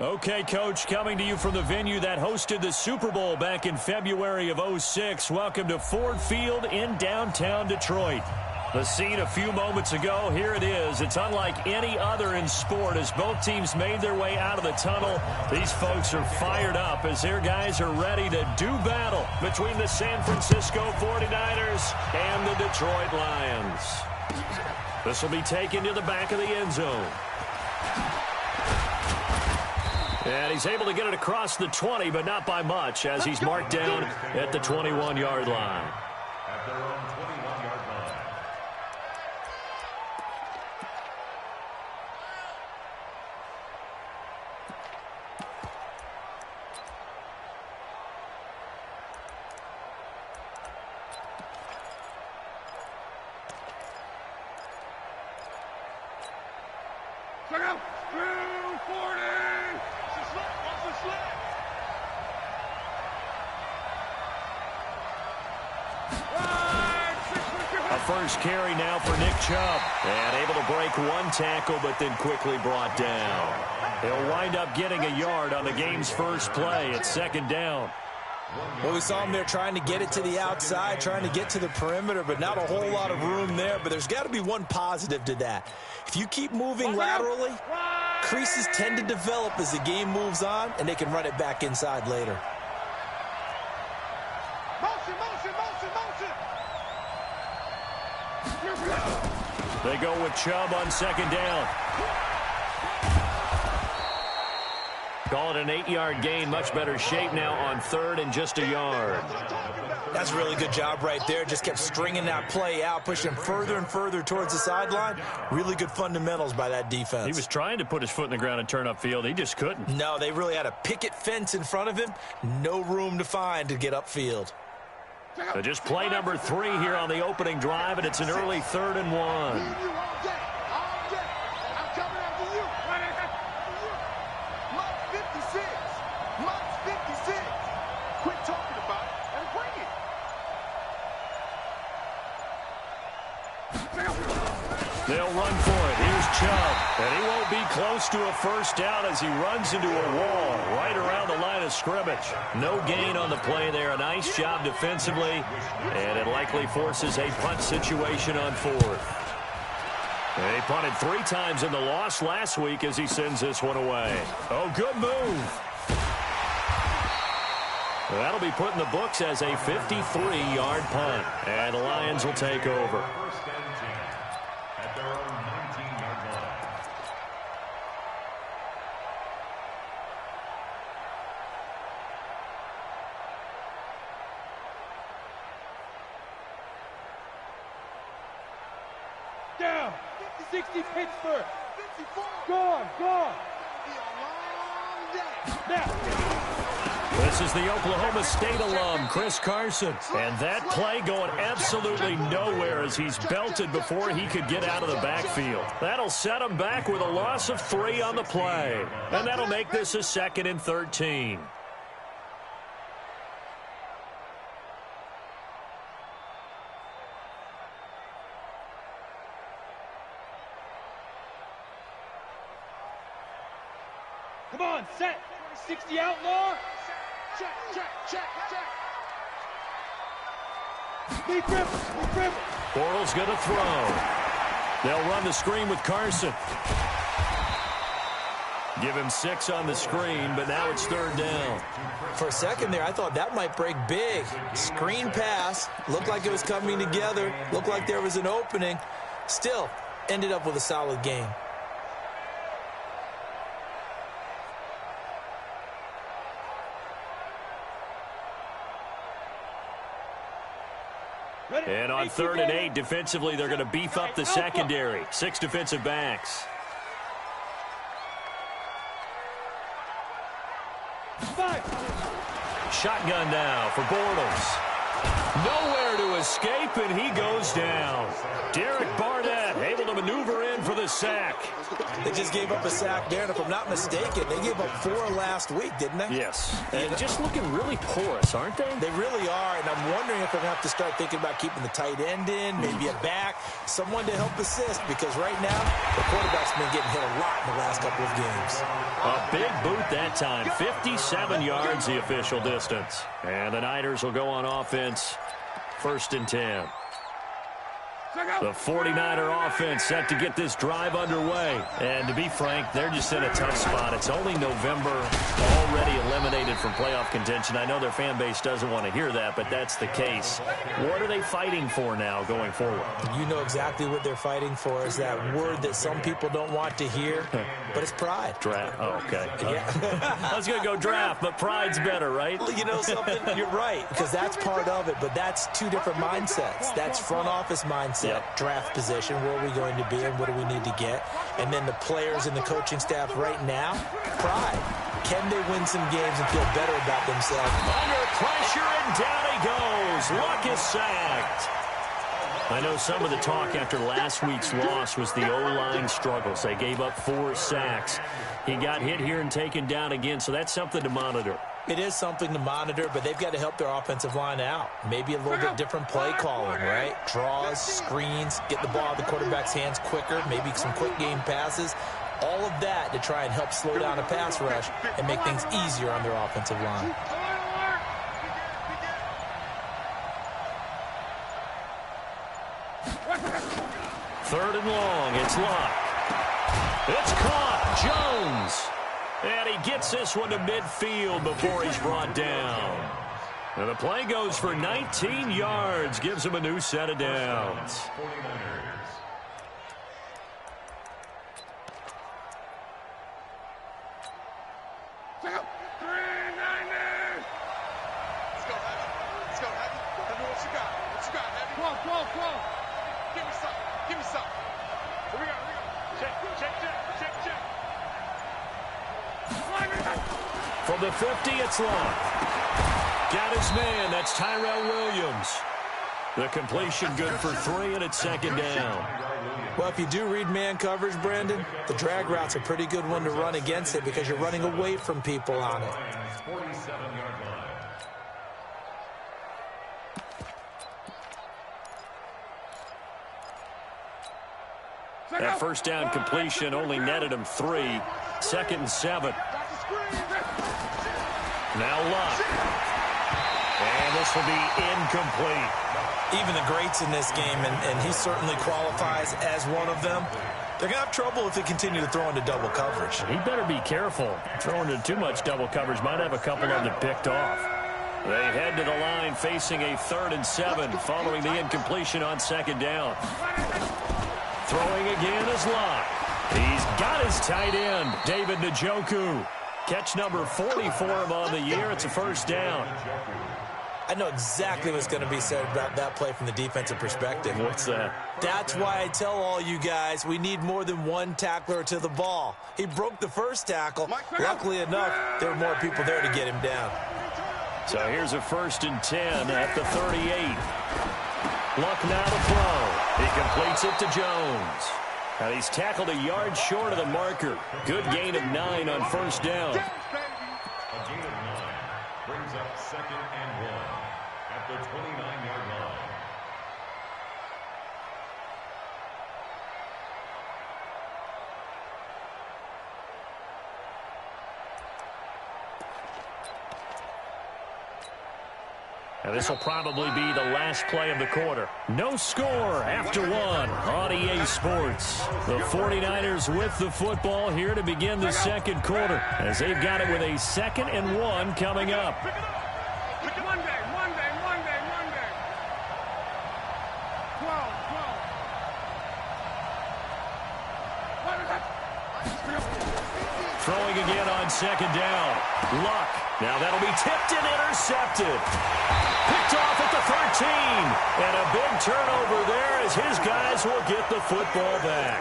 Okay, Coach, coming to you from the venue that hosted the Super Bowl back in February of '06. Welcome to Ford Field in downtown Detroit. The scene a few moments ago, here it is. It's unlike any other in sport as both teams made their way out of the tunnel. These folks are fired up as their guys are ready to do battle between the San Francisco 49ers and the Detroit Lions. This will be taken to the back of the end zone. And he's able to get it across the 20, but not by much, as he's marked down at the 21-yard line. At their own 21-yard line. Check out! 240! A first carry now for Nick Chubb. And able to break one tackle, but then quickly brought down. He'll wind up getting a yard on the game's first play. It's second down. Well, we saw him there trying to get it to the outside, trying to get to the perimeter, but not a whole lot of room there. But there's got to be one positive to that. If you keep moving laterally, creases tend to develop as the game moves on, and they can run it back inside later. Motion, motion, motion, motion! They go with Chubb on second down. Call it an 8-yard gain. Much better shape now on third and just a yard. That's a really good job right there. Just kept stringing that play out, pushing further and further towards the sideline. Really good fundamentals by that defense. He was trying to put his foot in the ground and turn upfield. He just couldn't. No, they really had a picket fence in front of him. No room to find to get upfield. So just play number 3 here on the opening drive, and it's an early 3rd and 1. They'll run for it. Here's Chubb. And he won't be close to a first down as he runs into a wall right around the line of scrimmage. No gain on the play there. A nice job defensively. And it likely forces a punt situation on 4th. They punted 3 times in the loss last week as he sends this one away. Oh, good move. That'll be put in the books as a 53-yard punt. And the Lions will take over. At their own 19-yard line. Down! 60 Pittsburgh! Gone! Gone! Now! This is the Oklahoma State alum, Chris Carson. And that play going absolutely nowhere as he's belted before he could get out of the backfield. That'll set him back with a loss of 3 on the play. And that'll make this a 2nd and 13. Come on, set! 60 outlaw! Check, check, check, check! Be dribble, be dribble! Bortles going to throw. They'll run the screen with Carson. Give him 6 on the screen, but now it's 3rd down. For a second there, I thought that might break big. Screen pass. Looked like it was coming together. Looked like there was an opening. Still, ended up with a solid game. And on 3rd and 8, defensively, they're going to beef up the secondary. 6 defensive backs. Shotgun now for Bortles. Nowhere to escape, and he goes down. Derek Barnett able to maneuver in for the sack. They just gave up a sack there, and if I'm not mistaken, they gave up 4 last week, didn't they? Yes. And just looking really porous, aren't they? They really are, and I'm wondering if they're going to have to start thinking about keeping the tight end in, maybe a back, someone to help assist, because right now, the quarterback's been getting hit a lot in the last couple of games. A big boot that time. 57 yards the official distance. And the Niners will go on offense. 1st and 10. The 49er offense set to get this drive underway. And to be frank, they're just in a tough spot. It's only November, already eliminated from playoff contention. I know their fan base doesn't want to hear that, but that's the case. What are they fighting for now going forward? You know exactly what they're fighting for is that word that some people don't want to hear, but it's pride. Draft. Oh, okay. Yeah. I was going to go draft, but pride's better, right? You know something? You're right, because that's part of it, but that's 2 different mindsets. That's front office mindset. Yep. Draft position, where are we going to be and what do we need to get? And then the players and the coaching staff right now, pride. Can they win some games and feel better about themselves? Under pressure, and down he goes. Luck is sacked. I know some of the talk after last week's loss was the O-line struggles. They gave up 4 sacks. He got hit here and taken down again, so that's something to monitor. It is something to monitor, but they've got to help their offensive line out. Maybe a little bit different play calling, right? Draws, screens, get the ball out of the quarterback's hands quicker, maybe some quick game passes. All of that to try and help slow down a pass rush and make things easier on their offensive line. Third and long. It's Luck. It's caught. Jones. And he gets this one to midfield before he's brought down. And the play goes for 19 yards. Gives him a new set of downs. From the 50, it's Luck. Got his man. That's Tyrell Williams. The completion good for 3, and it's 2nd down. Well, if you do read man coverage, Brandon, the drag route's a pretty good one to run against it because you're running away from people on it. 47-yard line. That first down completion only netted him 3. 2nd and 7. Now Luck. And this will be incomplete. Even the greats in this game, and he certainly qualifies as one of them, they're going to have trouble if they continue to throw into double coverage. He better be careful. Throwing into too much double coverage might have a couple of them picked off. They head to the line facing a 3rd and 7 following the incompletion on 2nd down. Throwing again is Luck. He's got his tight end, David Njoku. Catch number 40 for him on the year. It's a 1st down. I know exactly what's going to be said about that play from the defensive perspective. What's that? That's why I tell all you guys we need more than one tackler to the ball. He broke the first tackle. Luckily enough, there were more people there to get him down. So here's a 1st and 10 at the 38. Luck now to throw. He completes it to Jones. And he's tackled a yard short of the marker. Good gain of 9 on 1st down. A gain of 9 brings up 2nd and 1 at the 29-yard line. And this will probably be the last play of the quarter. No score after 1 on EA Sports. The 49ers with the football here to begin the 2nd quarter as they've got it with a 2nd and 1 coming up. Throwing again on 2nd down. Luck. Now that'll be tipped and intercepted. Picked off at the 13. And a big turnover there as his guys will get the football back.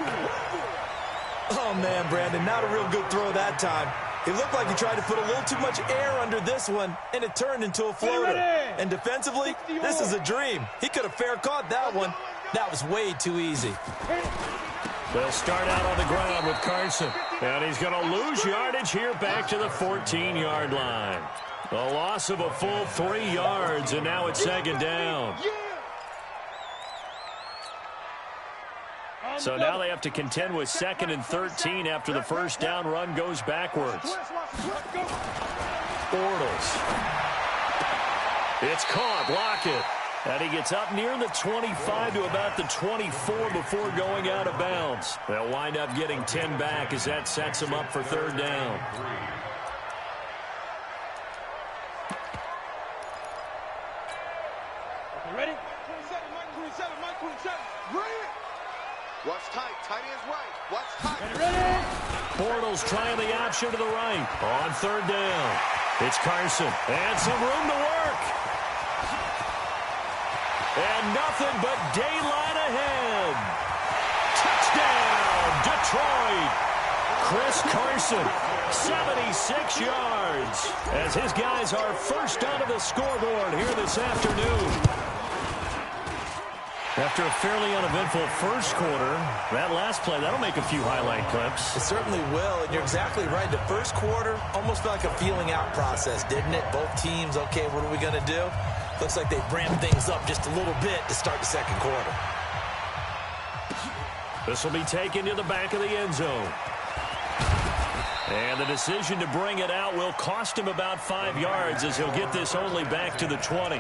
Oh, man, Brandon, not a real good throw that time. He looked like he tried to put a little too much air under this one, and it turned into a floater. And defensively, this is a dream. He could have fair caught that one. That was way too easy. They'll start out on the ground with Carson. And he's going to lose yardage here back to the 14-yard line. A loss of a full 3 yards, and now it's second down. So now they have to contend with 2nd and 13 after the first down run goes backwards. Bortles. It's caught. Lockett. And he gets up near the 25 to about the 24 before going out of bounds. They'll wind up getting 10 back as that sets them up for third down. Ready? 27, Mike 27, Mike 27. Ready? Watch tight. Tight ends right. Watch tight. Ready? Bortles trying the option to the right on third down. It's Carson. And some room to work. And nothing but daylight ahead. Touchdown, Detroit. Chris Carson, 76 yards, as his guys are first onto the scoreboard here this afternoon. After a fairly uneventful first quarter, that last play, that'll make a few highlight clips. It certainly will, and you're exactly right. The first quarter almost felt like a feeling out process, didn't it? Both teams, okay, what are we going to do? Looks like they ramped things up just a little bit to start the second quarter. This will be taken to the back of the end zone. And the decision to bring it out will cost him about 5 yards as he'll get this only back to the 20.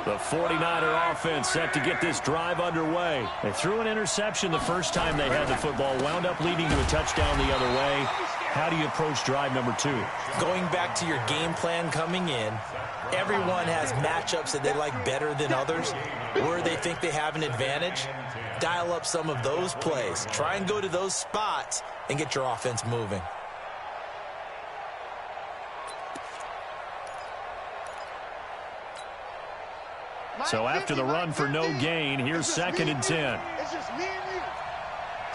The 49er offense set to get this drive underway. They threw an interception the first time they had the football, wound up leading to a touchdown the other way. How do you approach drive number 2? Going back to your game plan coming in, everyone has matchups that they like better than others, where they think they have an advantage. Dial up some of those plays. Try and go to those spots and get your offense moving. So after the run for no gain, here's 2nd and 10. It's just me and you.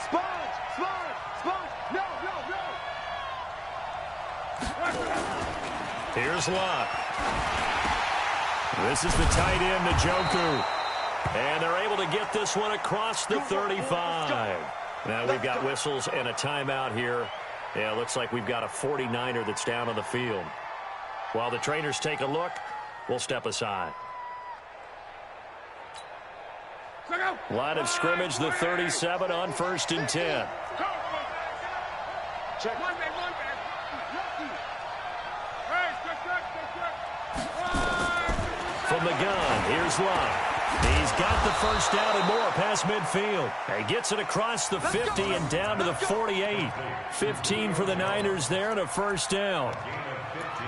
Sponge, sponge, sponge. No, no, no. Here's Lott. This is the tight end, Njoku. And they're able to get this one across the 35. Now we've got whistles and a timeout here. Yeah, it looks like we've got a 49er that's down on the field. While the trainers take a look, we'll step aside. Line of scrimmage, the 37 on 1st and 10. Check. From the gun, here's Lott. He's got the first down and more past midfield. And gets it across the 50 and down to the 48. 15 for the Niners there and a first down.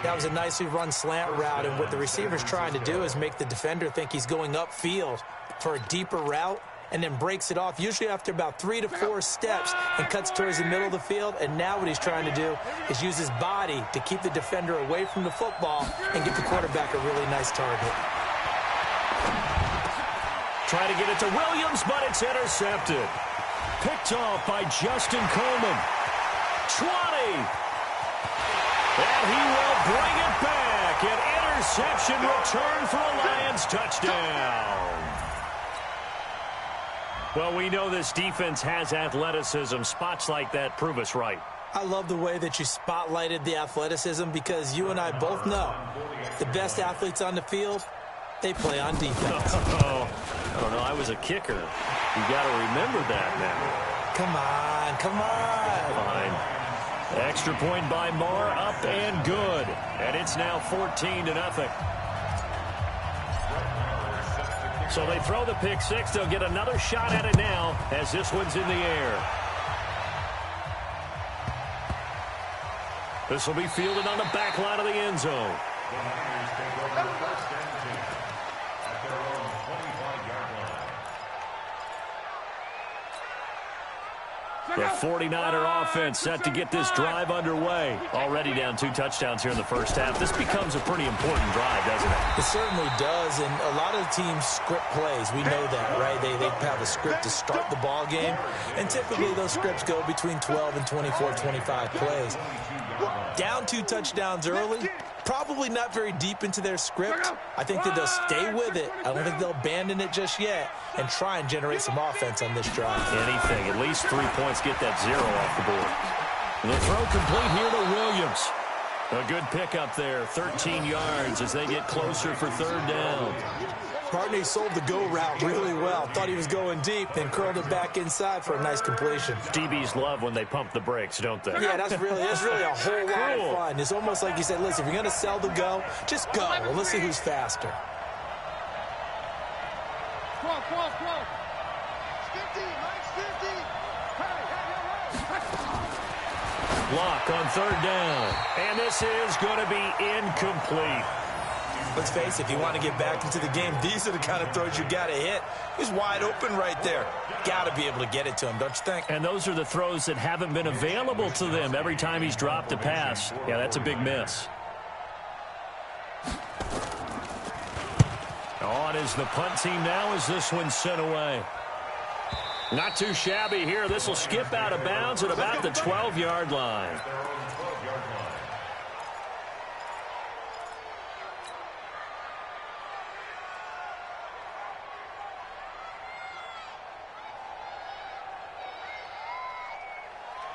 That was a nicely run slant route, and what the receiver's trying to do is make the defender think he's going upfield for a deeper route, and then breaks it off, usually after about 3 to 4 steps, and cuts towards the middle of the field. And now what he's trying to do is use his body to keep the defender away from the football and give the quarterback a really nice target. Try to get it to Williams, but it's intercepted. Picked off by Justin Coleman. 20. And he will bring it back. An interception return for a Lions touchdown. Well, we know this defense has athleticism. Spots like that prove us right. I love the way that you spotlighted the athleticism, because you and I both know the best athletes on the field, they play on defense. Oh, I don't know. I was a kicker. You got to remember that now. Come on, come on. Fine. Extra point by Moore, up and good. And it's now 14-0. So they throw the pick six. They'll get another shot at it now as this one's in the air. This will be fielded on the back line of the end zone. The 49er offense set to get this drive underway. Already down 2 touchdowns here in the first half. This becomes a pretty important drive, doesn't it? It certainly does, and a lot of the teams script plays. We know that, right? They have a script to start the ball game, and typically those scripts go between 12 and 24, 25 plays. Down 2 touchdowns early, probably not very deep into their script. I think that they'll stay with it. I don't think they'll abandon it just yet and try and generate some offense on this drive. Anything, at least 3 points, get that 0 off the board. The throw complete here to Williams. A good pickup there, 13 yards as they get closer for 3rd down. Partney sold the go route really well. Thought he was going deep, then curled it back inside for a nice completion. DBs love when they pump the brakes, don't they? Yeah, that's really a whole lot of fun. It's almost like you said, listen, if you're going to sell the go, just go. Well, let's see who's faster. Come on, come on, come on. 50, Mike's 50. Lock on 3rd down. And this is going to be incomplete. Let's face it, if you want to get back into the game, these are the kind of throws you got to hit. He's wide open right there. Got to be able to get it to him, don't you think? And those are the throws that haven't been available to them every time he's dropped a pass. Yeah, that's a big miss. On is the punt team now as this one's sent away. Not too shabby here. This will skip out of bounds at about the 12-yard line.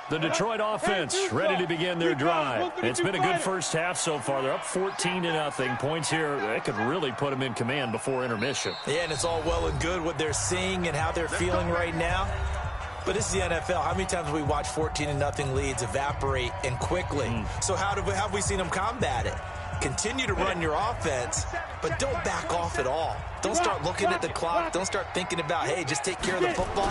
The Detroit offense ready to begin their drive. It's been a good first half so far. They're up 14-0. Points here, they could really put them in command before intermission. Yeah, and it's all well and good what they're seeing and how they're feeling right now. But this is the NFL. How many times have we watched 14-0 leads evaporate and quickly? So how have we seen them combat it? Continue to run your offense, but don't back off at all. Don't start looking at the clock. Don't start thinking about, hey, just take care of the football.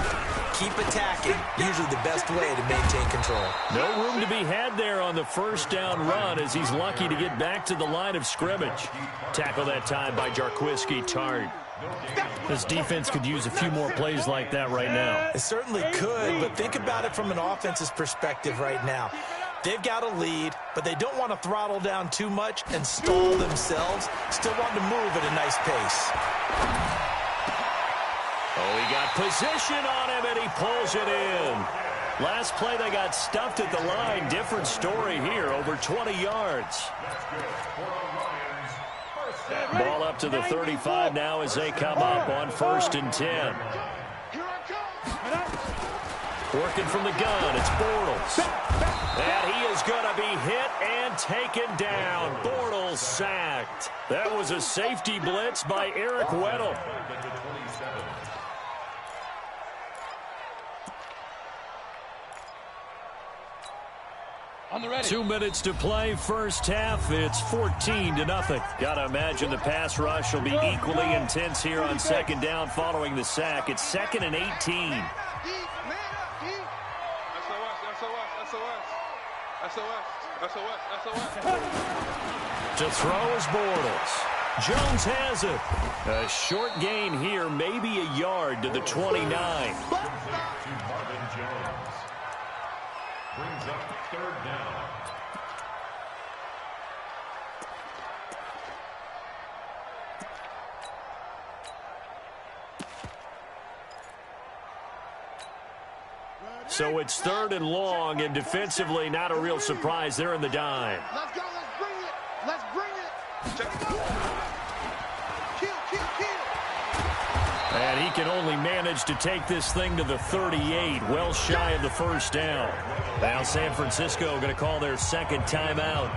Keep attacking. Usually the best way to maintain control. No room to be had there on the 1st down run as he's lucky to get back to the line of scrimmage. Tackle that time by Jarquiski Tart. This defense could use a few more plays like that right now. It certainly could, but think about it from an offense's perspective right now. They've got a lead, but they don't want to throttle down too much and stall themselves. Still want to move at a nice pace. Oh, he got position on him, and he pulls it in. Last play, they got stuffed at the line. Different story here, over 20 yards. Ball up to the 35 now as they come up on 1st and 10. Working from the gun, it's Bortles. And he is going to be hit and taken down. Bortles sacked. That was a safety blitz by Eric Weddle. On the ready. 2 minutes to play, first half. It's 14-0. Got to imagine the pass rush will be equally intense here on 2nd down following the sack. It's 2nd and 18. To throw is Bortles. Jones has it. A short gain here, maybe a yard to the 29. Marvin Jones brings up 3rd down. So it's 3rd and long, and defensively, not a real surprise. They're in the dime. Let's go. Let's bring it. Let's bring it. Kill. And he can only manage to take this thing to the 38, well shy of the 1st down. Now San Francisco going to call their 2nd timeout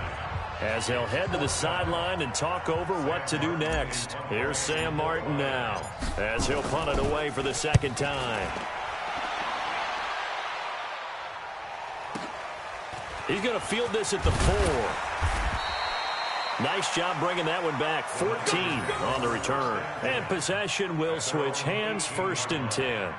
as they'll head to the sideline and talk over what to do next. Here's Sam Martin now as he'll punt it away for the 2nd time. He's going to field this at the 4. Nice job bringing that one back. 14 on the return. And possession will switch hands, 1st and 10.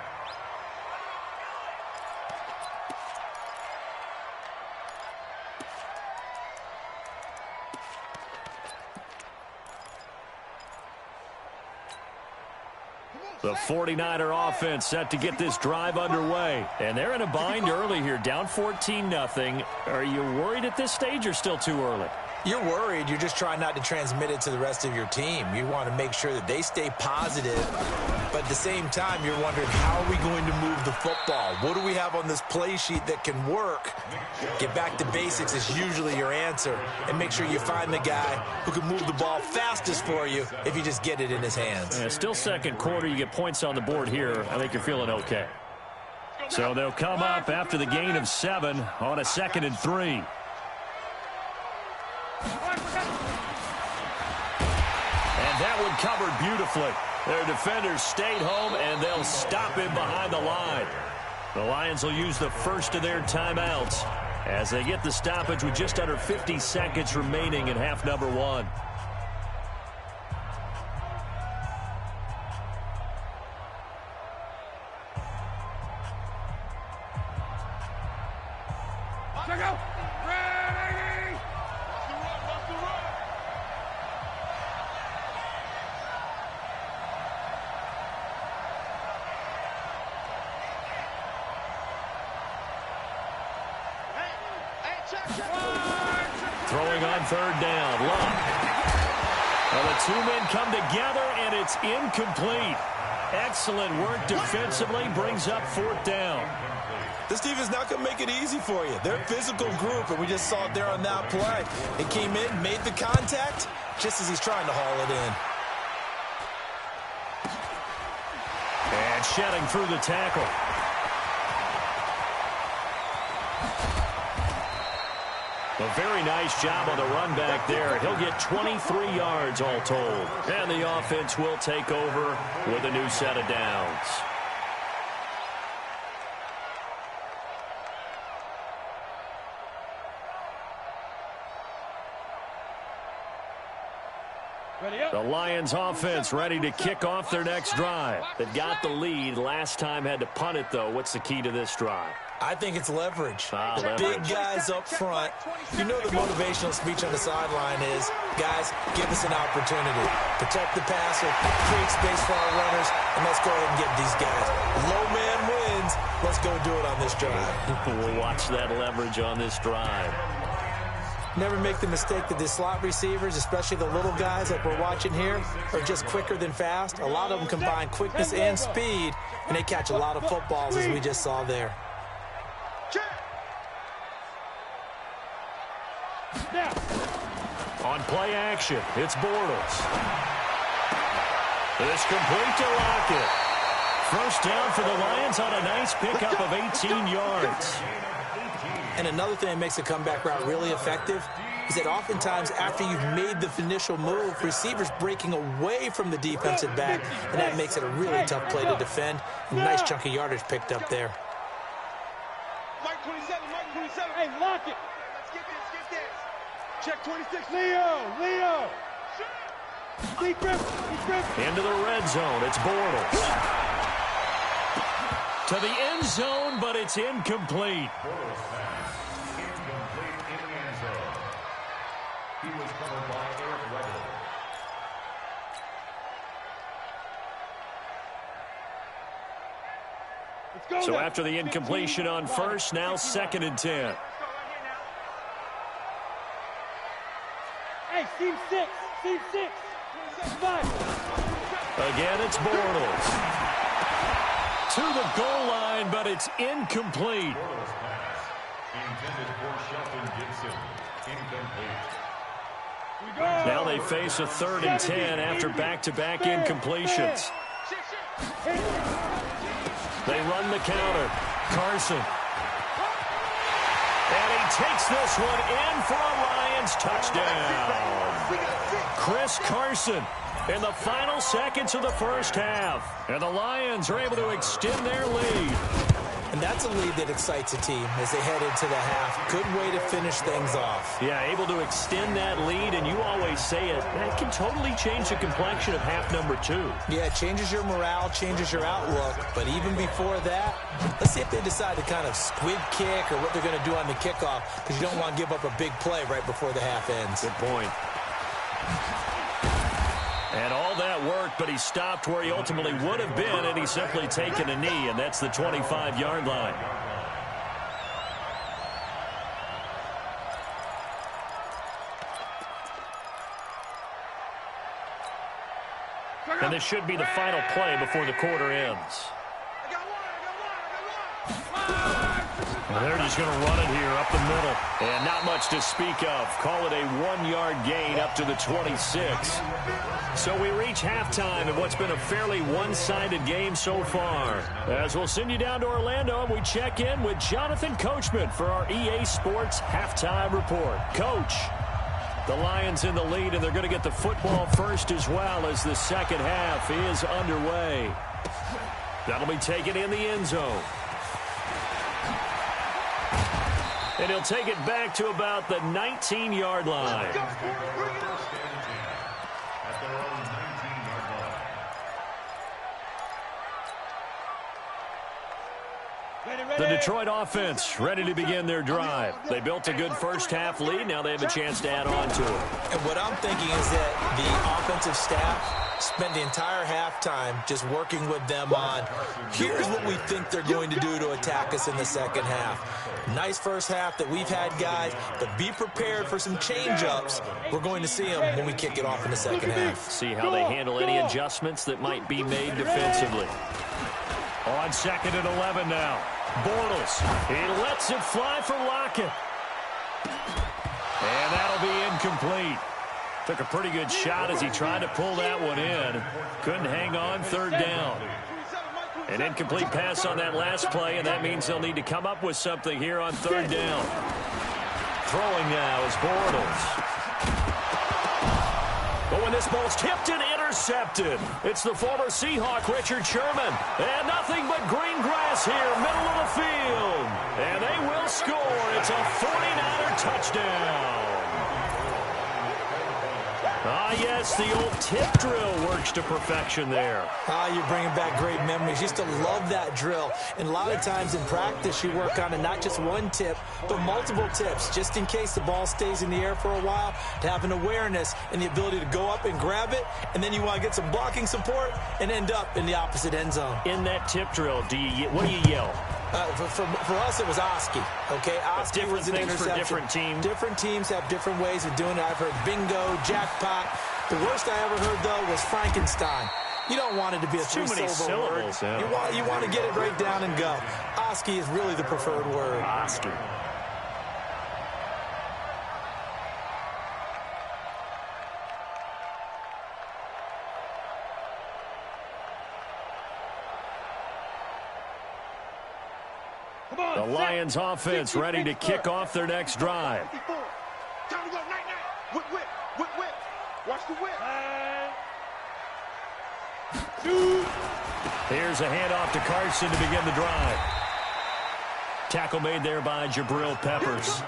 The 49er offense set to get this drive underway. And they're in a bind early here, down 14-0. Are you worried at this stage or still too early? You're worried. You're just trying not to transmit it to the rest of your team. You want to make sure that they stay positive. But at the same time, you're wondering, how are we going to move the football? What do we have on this play sheet that can work? Get back to basics is usually your answer. And make sure you find the guy who can move the ball fastest for you if you just get it in his hands. Yeah, still second quarter. You get points on the board here. I think you're feeling okay. So they'll come up after the gain of 7 on a 2nd and 3. And that one covered beautifully. Their defenders stayed home, and they'll stop him behind the line. The Lions will use the first of their timeouts as they get the stoppage with just under 50 seconds remaining in half number 1. Check out. Throwing on 3rd down. Luck. Well, the two men come together, and it's incomplete. Excellent work defensively. Brings up 4th down. This defense not going to make it easy for you. They're a physical group, and we just saw it there on that play. It came in, made the contact, just as he's trying to haul it in. And shedding through the tackle. A very nice job on the run back there. He'll get 23 yards all told. And the offense will take over with a new set of downs. The Lions offense ready to kick off their next drive. They've got the lead. Last time had to punt it, though. What's the key to this drive? I think it's leverage. Leverage. Big guys up front. You know the motivational speech on the sideline is, guys, give us an opportunity. Protect the passer, create space for our runners, and let's go ahead and get these guys. Low man wins. Let's go do it on this drive. We'll watch that leverage on this drive. Never make the mistake that the slot receivers, especially the little guys like we're watching here, are just quicker than fast. A lot of them combine quickness and speed, and they catch a lot of footballs, as we just saw there. On play action, it's Bortles. It's complete to Lockett. First down for the Lions on a nice pickup of 18 yards. And another thing that makes the comeback route really effective is that oftentimes after you've made the initial move, receivers breaking away from the defensive back, and that makes it a really tough play to defend. Nice chunk of yardage picked up there. Mike 27, Mike 27. Hey, lock it. Let's get this. Check 26. Leo. Deep grip. Into the red zone, it's Bortles. To the end zone, but it's incomplete. He was covered by Eric Weddle. So after the incompletion on first, now 2nd and 10. Hey, team 6. Again, it's Bortles. To the goal line, but it's incomplete. Bortles pass. Intended for Shelton Gibson. Incomplete. Now they face a 3rd and 10 after back-to-back incompletions. They run the counter. Carson. And he takes this one in for a Lions touchdown. Chris Carson in the final seconds of the first half. And the Lions are able to extend their lead. And that's a lead that excites a team as they head into the half. Good way to finish things off. Yeah, able to extend that lead, and you always say it, that can totally change the complexion of half number 2. Yeah, it changes your morale, changes your outlook. But even before that, let's see if they decide to kind of squib kick or what they're going to do on the kickoff, because you don't want to give up a big play right before the half ends. Good point. And all that work, but he stopped where he ultimately would have been, and he's simply taken a knee, and that's the 25-yard line. And this should be the final play before the quarter ends. Well, they're just going to run it here up the middle. And not much to speak of. Call it a 1-yard gain up to the 26. So we reach halftime in what's been a fairly one-sided game so far. As we'll send you down to Orlando, and we check in with Jonathan Coachman for our EA Sports Halftime Report. Coach, the Lions in the lead, and they're going to get the football first as well as the second half is underway. That'll be taken in the end zone. And he'll take it back to about the 19-yard line. The Detroit offense ready to begin their drive. They built a good first-half lead. Now they have a chance to add on to it. And what I'm thinking is that the offensive staff spent the entire halftime just working with them on, here's what we think they're going to do to attack us in the second half. Nice first half that we've had, guys, but be prepared for some change-ups. We're going to see them when we kick it off in the second half. See how they handle any adjustments that might be made defensively. On 2nd and 11 now. Bortles, he lets it fly for Lockett. And that'll be incomplete. Took a pretty good shot as he tried to pull that one in. Couldn't hang on, 3rd down. An incomplete pass on that last play, and that means they'll need to come up with something here on 3rd down. Throwing now is Bortles. But when this ball's tipped and intercepted, it's the former Seahawk, Richard Sherman. And nothing but green grass here, middle of the field. And they will score. It's a 49er touchdown. Ah, yes, the old tip drill works to perfection there. Ah, you're bringing back great memories. Used to love that drill. And a lot of times in practice, you work on it, not just one tip, but multiple tips, just in case the ball stays in the air for a while, to have an awareness and the ability to go up and grab it, and then you want to get some blocking support and end up in the opposite end zone. In that tip drill, what do you yell? For us, it was Oski. Okay, Oski was an interception. For different teams. Different teams have different ways of doing it. I've heard bingo, jackpot. The worst I ever heard, though, was Frankenstein. You don't want it to be a three-syllable word. Yeah. You want to get it right down and go. Oski is really the preferred word. Oski. The Lions offense ready to kick off their next drive. Time to go, night. Whip. Watch the whip. Here's a handoff to Carson to begin the drive. Tackle made there by Jabril Peppers.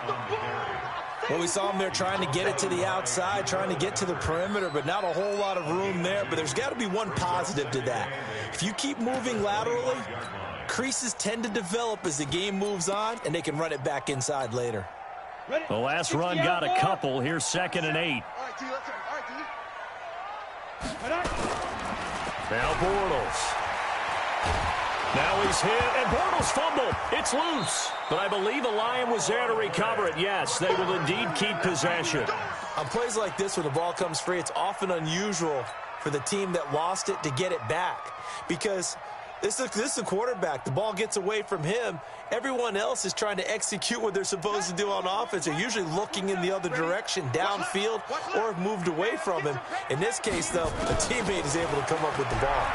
Well, we saw him there trying to get it to the outside, trying to get to the perimeter, but not a whole lot of room there. But there's got to be one positive to that. If you keep moving laterally, creases tend to develop as the game moves on, and they can run it back inside later. The last run got a couple. Here's 2nd and 8. Now Bortles. Now he's hit, and Bortles fumbled. It's loose. But I believe the Lion was there to recover it. Yes, they will indeed keep possession. On plays like this where the ball comes free, it's often unusual for the team that lost it to get it back. Because this is a quarterback. The ball gets away from him. Everyone else is trying to execute what they're supposed to do on offense. They're usually looking in the other direction, downfield, or have moved away from him. In this case, though, a teammate is able to come up with the ball.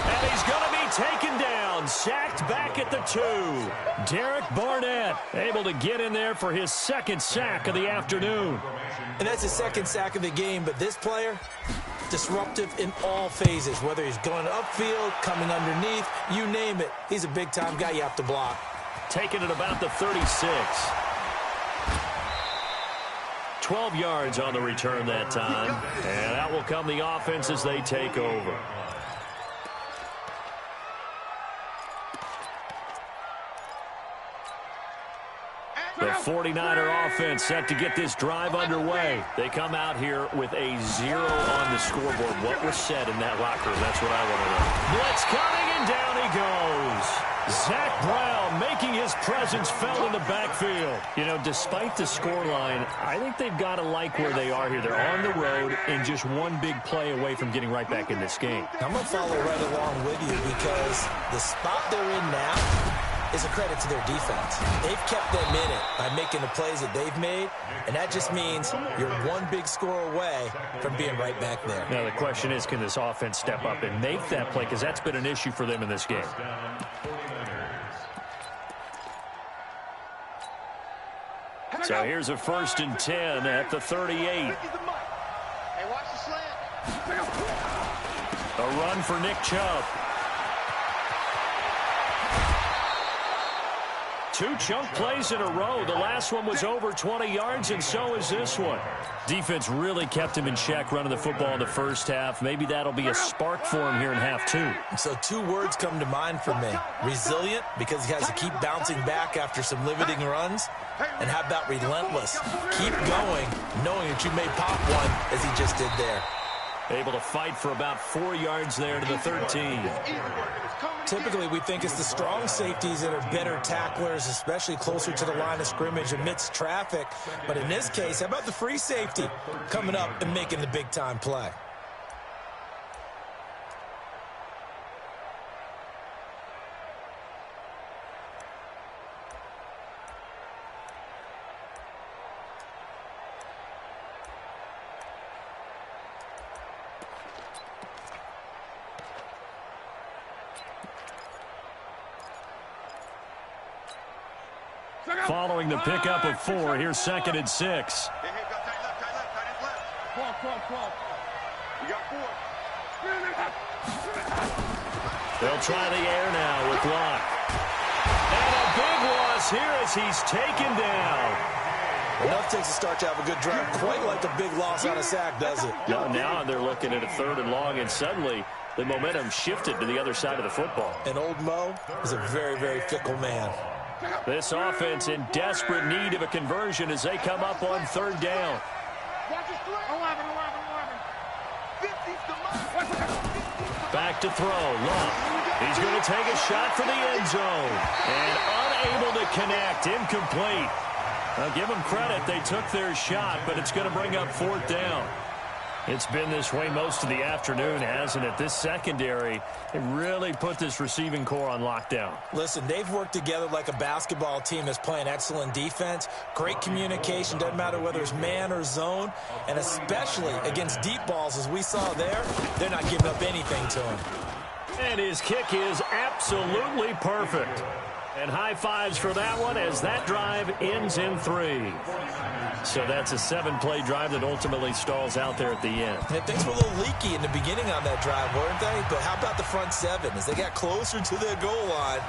And he's going to be taken down, sacked back at the 2. Derek Barnett able to get in there for his 2nd sack of the afternoon. And that's his 2nd sack of the game, but this player, disruptive in all phases, whether he's going upfield, coming underneath, you name it. He's a big-time guy you have to block. Taken at about the 36. 12 yards on the return that time. And out will come the offense as they take over. The 49er offense set to get this drive underway. They come out here with a 0 on the scoreboard. What was said in that locker room? That's what I want to know. Blitz coming, and down he goes. Zach Brown making his presence felt in the backfield. You know, despite the scoreline, I think they've got to like where they are here. They're on the road and just one big play away from getting right back in this game. I'm going to follow right along with you because the spot they're in now is a credit to their defense. They've kept them in it by making the plays that they've made, and that just means you're one big score away from being right back there. Now the question is, can this offense step up and make that play, because that's been an issue for them in this game. So here's a 1st and 10 at the 38. Hey, watch the slant. A run for Nick Chubb. 2 chunk plays in a row. The last one was over 20 yards, and so is this one. Defense really kept him in check running the football in the first half. Maybe that'll be a spark for him here in half 2. So 2 words come to mind for me. Resilient, because he has to keep bouncing back after some limiting runs. And how about relentless? Keep going, knowing that you may pop one, as he just did there. Able to fight for about 4 yards there to the 13. Typically, we think it's the strong safeties that are better tacklers, especially closer to the line of scrimmage amidst traffic. But in this case, how about the free safety coming up and making the big-time play? Following the pickup of 4, here's 2nd and 6. Hey, got tight left, tight left, tight end left. Cross. You got 4. They'll try the air now with Locke. And a big loss here as he's taken down. Enough takes a start to have a good drive. Quite like a big loss on a sack, does it? Now they're looking at a 3rd and long, and suddenly the momentum shifted to the other side of the football. And old Mo is a very, very fickle man. This offense in desperate need of a conversion as they come up on 3rd down. Back to throw. Love. He's going to take a shot for the end zone. And unable to connect. Incomplete. I'll give them credit. They took their shot, but it's going to bring up 4th down. It's been this way most of the afternoon, hasn't it? This secondary, they really put this receiving core on lockdown. Listen, they've worked together like a basketball team that's playing excellent defense. Great communication, doesn't matter whether it's man or zone. And especially against deep balls, as we saw there, they're not giving up anything to him. And his kick is absolutely perfect. And high fives for that one as that drive ends in 3. So that's a 7-play drive that ultimately stalls out there at the end. And things were a little leaky in the beginning on that drive, weren't they? But how about the front 7? As they got closer to their goal line,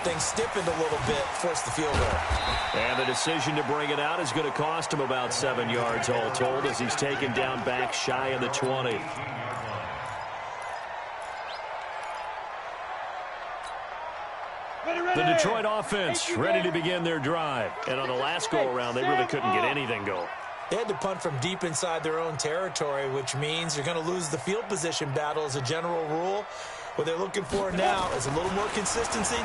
things stiffened a little bit, forced the field goal. And the decision to bring it out is going to cost him about 7 yards all told as he's taken down back shy of the 20. The Detroit offense ready to begin their drive. And on the last go-around, they really couldn't get anything going. They had to punt from deep inside their own territory, which means you're going to lose the field position battle as a general rule. What they're looking for now is a little more consistency,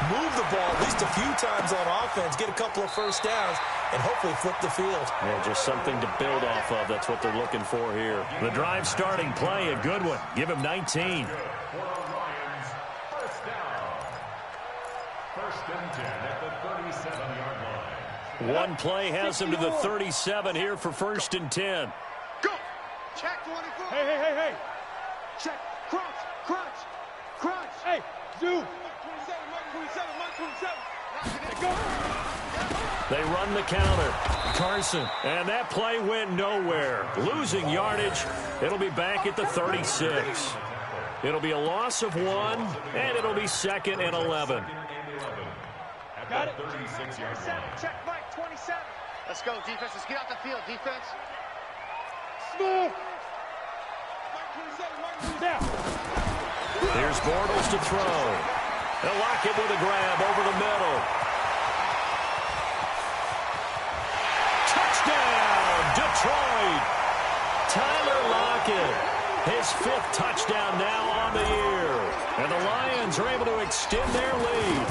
move the ball at least a few times on offense, get a couple of first downs, and hopefully flip the field. Yeah, just something to build off of. That's what they're looking for here. The drive starting play, a good one. Give him 19. One play has him to the 37 here for 1st and 10. Go! Check 24. Hey. Check. Crunch. Hey, Zoo. Mike 27. Go. They run the counter. Carson. And that play went nowhere. Losing yardage. It'll be back at the 36. It'll be a loss of 1, and it'll be 2nd and 11. Got it. 36-yard line. Check Mike 27. Let's go, defense. Let's get out the field, defense. Smooth. Mike 27. Down. Here's Bortles to throw. They'll lock it with a grab over the middle. Detroit. Tyler Lockett, his 5th touchdown now on the year. And the Lions are able to extend their lead.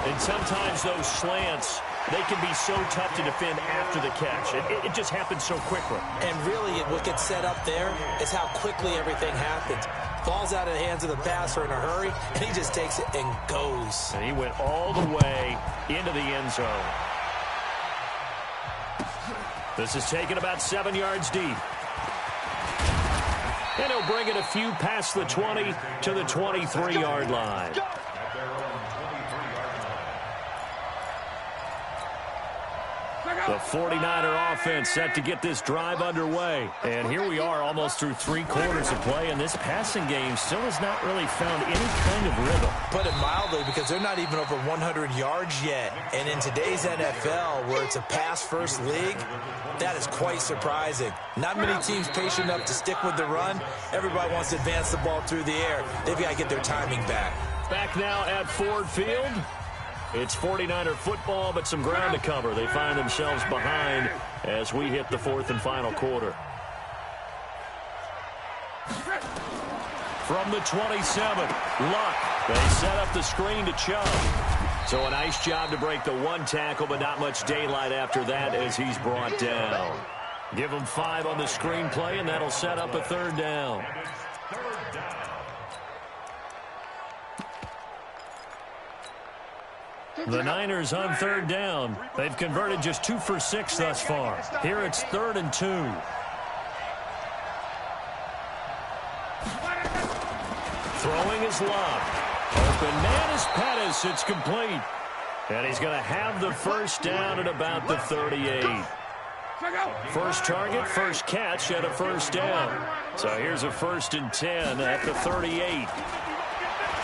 And sometimes those slants, they can be so tough to defend after the catch. It just happens so quickly. And really, what gets set up there is how quickly everything happens. Falls out of the hands of the passer in a hurry, and he just takes it and goes. And he went all the way into the end zone. This is taken about 7 yards deep. And he'll bring it a few past the 20 to the 23-yard line. The 49er offense set to get this drive underway. And here we are almost through 3 quarters of play, and this passing game still has not really found any kind of rhythm. Put it mildly, because they're not even over 100 yards yet. And in today's NFL, where it's a pass-first league, that is quite surprising. Not many teams patient enough to stick with the run. Everybody wants to advance the ball through the air. They've got to get their timing back. Back now at Ford Field. It's 49er football, but some ground to cover. They find themselves behind as we hit the 4th and final quarter. From the 27, Luck. They set up the screen to Chubb. So a nice job to break the 1 tackle, but not much daylight after that as he's brought down. Give him 5 on the screen play, and that'll set up a 3rd down. The Niners on 3rd down. They've converted just 2 for 6 thus far. Here it's 3rd and 2. Throwing is Luck. Open man is Pettis. It's complete. And he's going to have the 1st down at about the 38. First target, first catch, and a 1st down. So here's a 1st and 10 at the 38.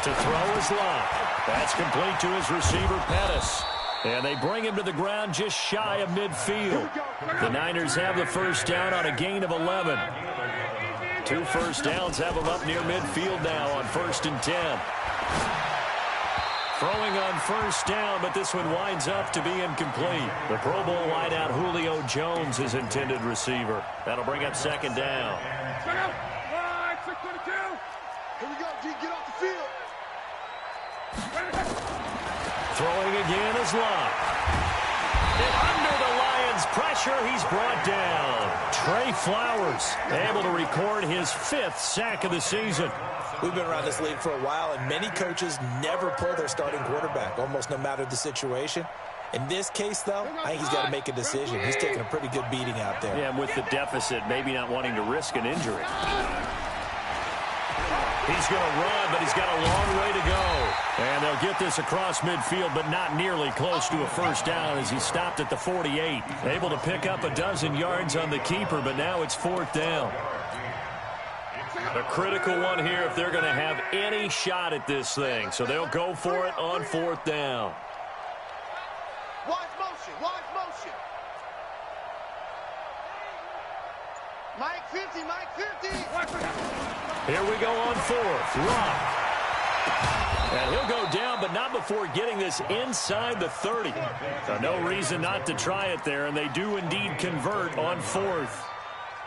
To throw is Luck. That's complete to his receiver, Pettis. And they bring him to the ground just shy of midfield. The Niners have the 1st down on a gain of 11. 2 first downs have them up near midfield now on 1st and 10. Throwing on 1st down, but this one winds up to be incomplete. The Pro Bowl wideout Julio Jones is intended receiver. That'll bring up 2nd down. Here we go, G, get off the field. Throwing again is Luck. And under the Lions' pressure, he's brought down. Trey Flowers able to record his 5th sack of the season. We've been around this league for a while, and many coaches never pull their starting quarterback, almost no matter the situation. In this case, though, I think he's got to make a decision. He's taking a pretty good beating out there. Yeah, and with the deficit, maybe not wanting to risk an injury. He's going to run, but he's got a long way to go. And they'll get this across midfield, but not nearly close to a 1st down as he stopped at the 48. Able to pick up a dozen yards on the keeper, but now it's 4th down. A critical one here if they're going to have any shot at this thing. So they'll go for it on 4th down. Wide motion, wide motion. Mike 50, Mike 50. Here we go on 4th. Luck. And he'll go down, but not before getting this inside the 30. So no reason not to try it there, and they do indeed convert on 4th.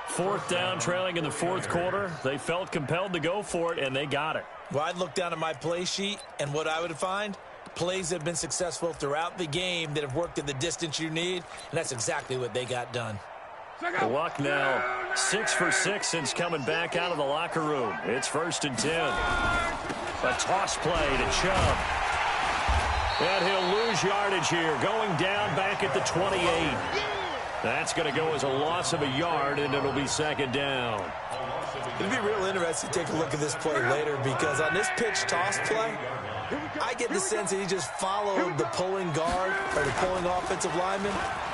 4th down, trailing in the 4th quarter. They felt compelled to go for it, and they got it. Well, I'd look down at my play sheet, and what I would find, plays that have been successful throughout the game that have worked at the distance you need, and that's exactly what they got done. Luck now 6 for 6 since coming back out of the locker room. It's 1st and 10. A toss play to Chubb. And he'll lose yardage here, going down back at the 28. That's going to go as a loss of a yard, and it'll be 2nd down. It'll be real interesting to take a look at this play later, because on this pitch toss play, I get the sense that he just followed the pulling guard or the pulling offensive lineman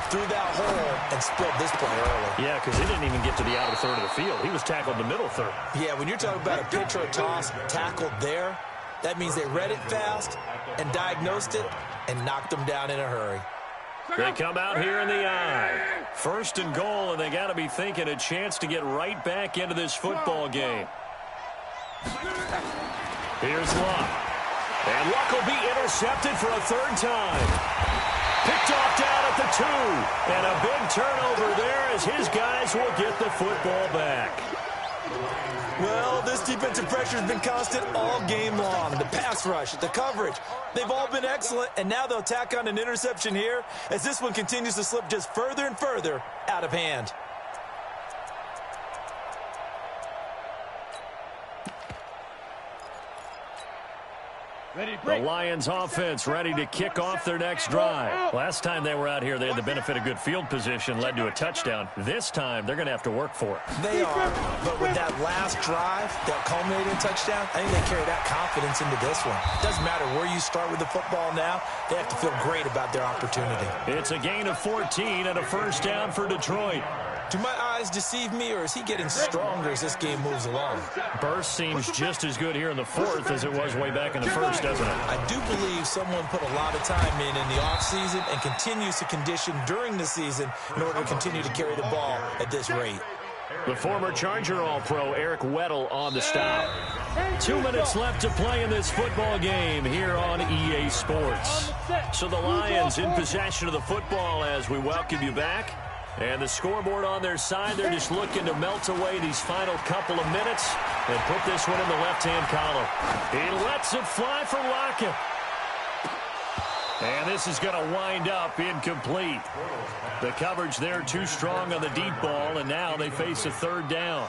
through that hole and spilled this play early. Yeah, because he didn't even get to the outer third of the field. He was tackled in the middle third. Yeah, when you're talking about a pitch or a toss tackled there, that means they read it fast and diagnosed it and knocked him down in a hurry. They come out here in the eye. 1st and goal, and they got to be thinking a chance to get right back into this football game. Here's Luck. And Luck will be intercepted for a 3rd time. Picked off down at the 2. And a big turnover there as his guys will get the football back. Well, this defensive pressure has been constant all game long. The pass rush, the coverage, they've all been excellent, and now they'll tack on an interception here as this one continues to slip just further and further out of hand. The Lions offense ready to kick off their next drive. Last time they were out here, they had the benefit of good field position, led to a touchdown. This time, they're going to have to work for it. They are, but with that last drive that culminated in a touchdown, I think they carry that confidence into this one. It doesn't matter where you start with the football now, they have to feel great about their opportunity. It's a gain of 14 and a first down for Detroit. Do my eyes deceive me, or is he getting stronger as this game moves along? Burst seems just as good here in the fourth as it was way back in the first, doesn't it? I do believe someone put a lot of time in the offseason and continues to condition during the season in order to continue to carry the ball at this rate. The former Charger All-Pro Eric Weddle on the stop. 2 minutes left to play in this football game here on EA Sports. So the Lions in possession of the football as we welcome you back. And the scoreboard on their side, they're just looking to melt away these final couple of minutes and put this one in the left-hand column. He lets it fly for Lockett. And this is going to wind up incomplete. The coverage there too strong on the deep ball, and now they face a third down.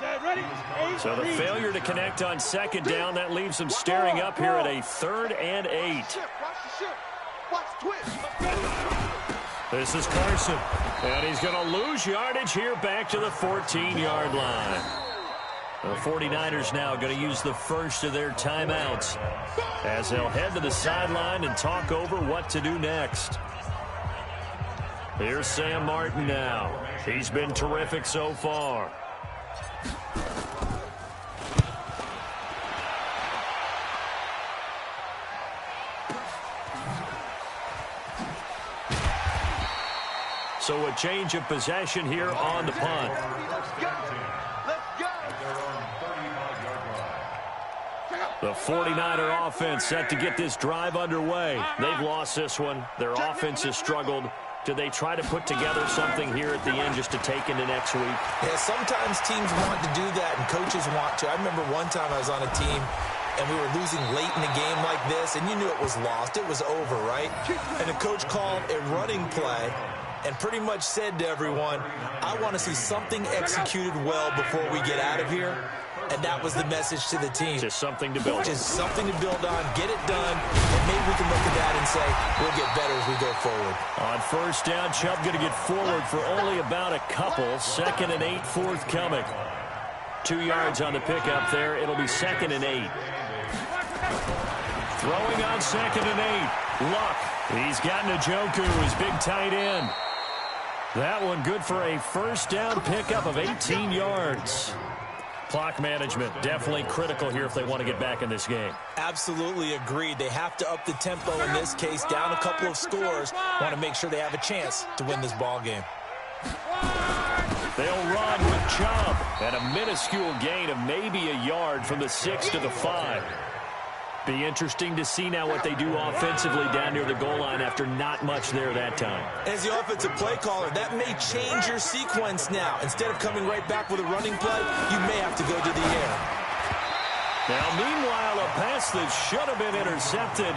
So the failure to connect on second down, that leaves them staring up here at a 3rd and 8. This is Carson, and he's going to lose yardage here back to the 14-yard line. The 49ers now going to use the first of their timeouts as they'll head to the sideline and talk over what to do next. Here's Sam Martin now. He's been terrific so far. So a change of possession here on the punt. The 49er offense set to get this drive underway. They've lost this one. Their offense has struggled. Do they try to put together something here at the end just to take into next week? Yeah, sometimes teams want to do that and coaches want to. I remember one time I was on a team and we were losing late in the game like this, and you knew it was lost. It was over, right? And the coach called a running play and pretty much said to everyone, I want to see something executed well before we get out of here. And that was the message to the team. Just something to build on. Just something to build on, get it done, and maybe we can look at that and say, we'll get better as we go forward. On first down, Chubb going to get forward for only about a couple. 2nd and 8 forthcoming. 2 yards on the pickup there. It'll be 2nd and 8. Throwing on 2nd and 8. Luck. He's got Njoku, his big tight end. That one good for a first down pickup of 18 yards. Clock management definitely critical here if they want to get back in this game. Absolutely agreed. They have to up the tempo in this case, down a couple of scores. Want to make sure they have a chance to win this ball game. They'll run with Chubb at a minuscule gain of maybe a yard from the 6 to the 5. Be interesting to see now what they do offensively down near the goal line after not much there that time. As the offensive play caller, that may change your sequence now. Instead of coming right back with a running play, you may have to go to the air. Now, meanwhile, a pass that should have been intercepted,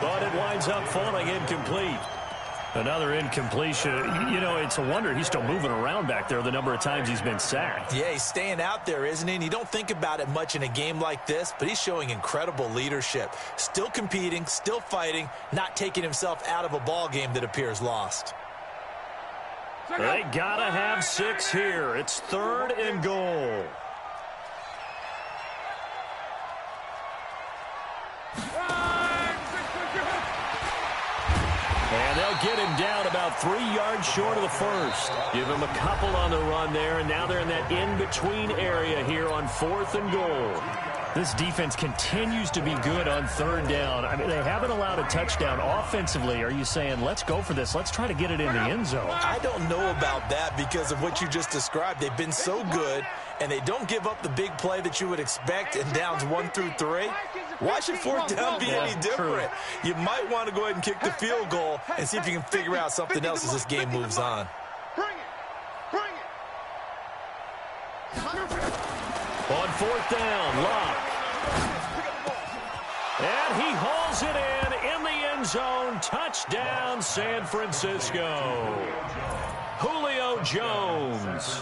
but it winds up falling incomplete. Another incompletion. You know, it's a wonder he's still moving around back there the number of times he's been sacked. Yeah, he's staying out there, isn't he? And you don't think about it much in a game like this, but he's showing incredible leadership. Still competing, still fighting, not taking himself out of a ball game that appears lost. They gotta have 6 here. It's 3rd and goal. And they'll get him down about 3 yards short of the first. Give him a couple on the run there, and now they're in that in-between area here on 4th and goal. This defense continues to be good on 3rd down. I mean, they haven't allowed a touchdown offensively. Are you saying, let's go for this, let's try to get it in the end zone? I don't know about that because of what you just described. They've been so good, and they don't give up the big play that you would expect in downs 1 through 3. Why should 4th down be any different? You might want to go ahead and kick the field goal and see if you can figure out something else as this game moves on. On fourth down, Luck. And he hauls it in the end zone. Touchdown, San Francisco. Julio Jones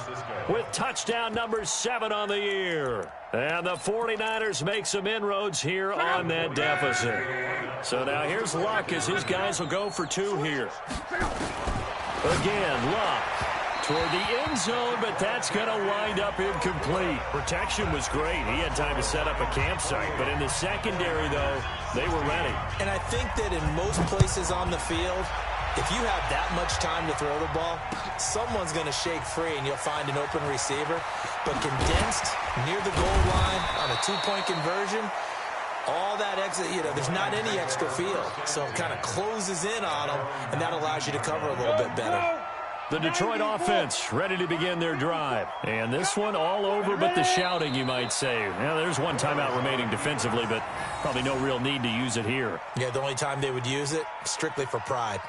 with touchdown number 7 on the year. And the 49ers make some inroads here on that deficit. So now here's Luck as his guys will go for 2 here. Again, Luck toward the end zone, but that's going to wind up incomplete. Protection was great. He had time to set up a campsite. But in the secondary, though, they were ready. And I think that in most places on the field, if you have that much time to throw the ball, someone's going to shake free and you'll find an open receiver. But condensed near the goal line on a 2-point conversion, all that exit, there's not any extra field. So it kind of closes in on them, and that allows you to cover a little bit better. The Detroit offense ready to begin their drive. And this one all over but the shouting, you might say. Now, there's one timeout remaining defensively, but probably no real need to use it here. Yeah, the only time they would use it, strictly for pride.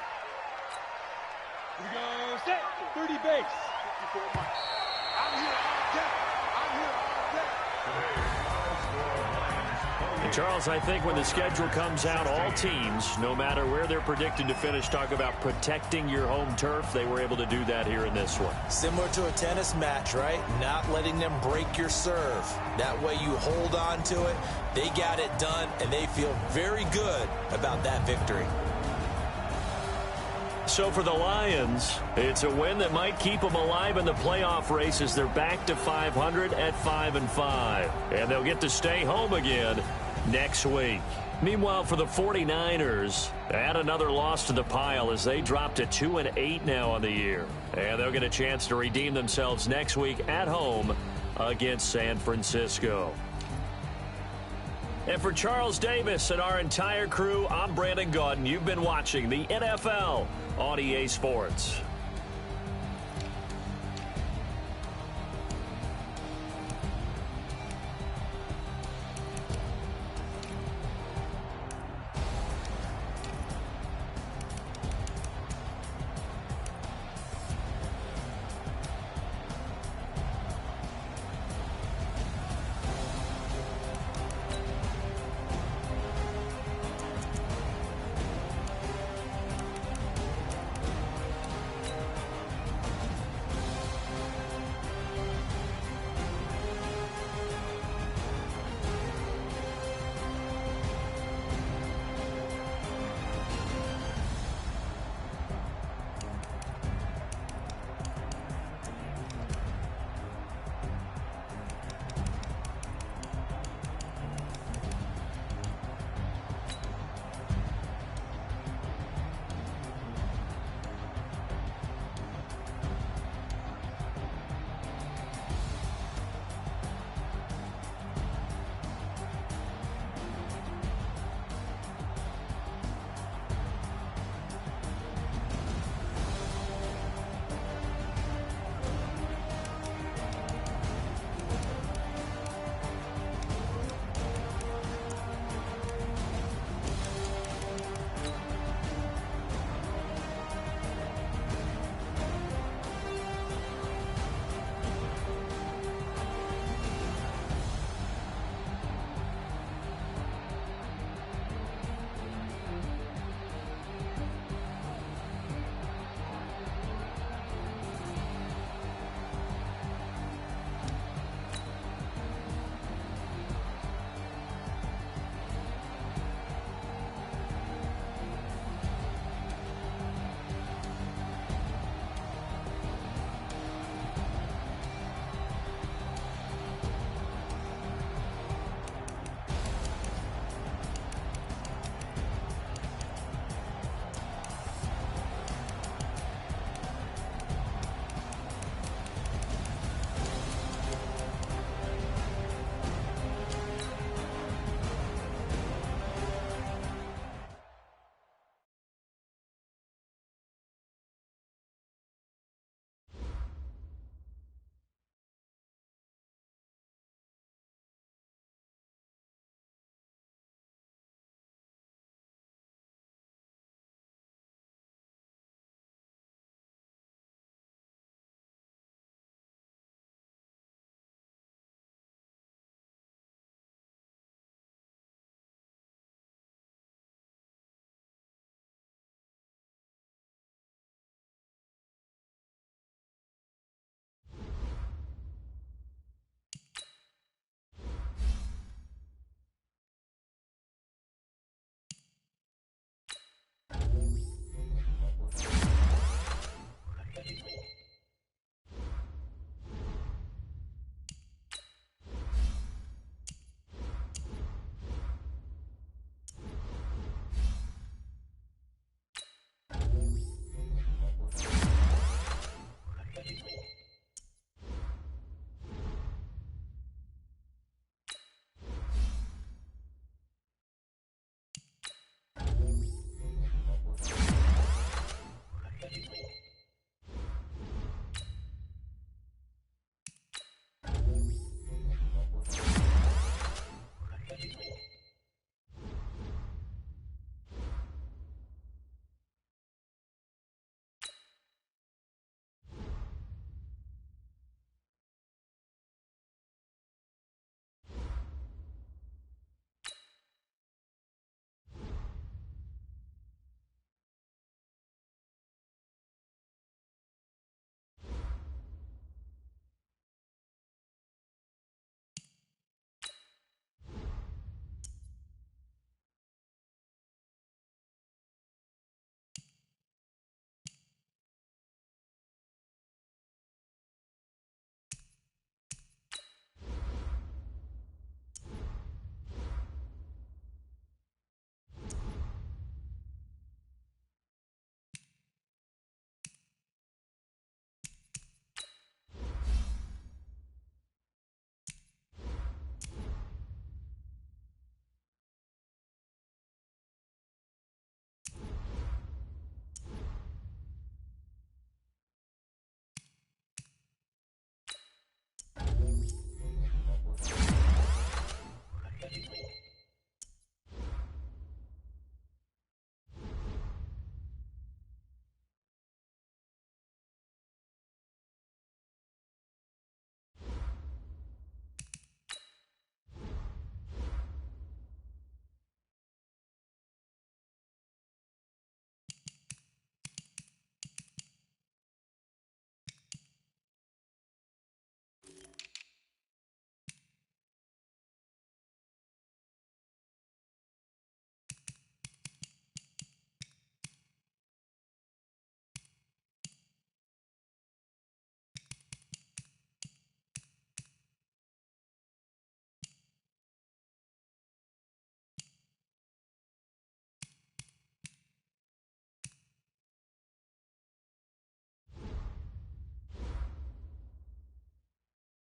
Here we go, set, 30 base. I'm here all day. I'm here all day. And Charles, I think when the schedule comes out, all teams, no matter where they're predicted to finish, talk about protecting your home turf. They were able to do that here in this one. Similar to a tennis match, right? Not letting them break your serve. That way you hold on to it. They got it done, and they feel very good about that victory. So for the Lions, it's a win that might keep them alive in the playoff race as they're back to 500 at 5-5. And they'll get to stay home again next week. Meanwhile, for the 49ers, add another loss to the pile as they drop to 2-8 now on the year. And they'll get a chance to redeem themselves next week at home against San Francisco. And for Charles Davis and our entire crew, I'm Brandon Gaudin. You've been watching the NFL on EA Sports.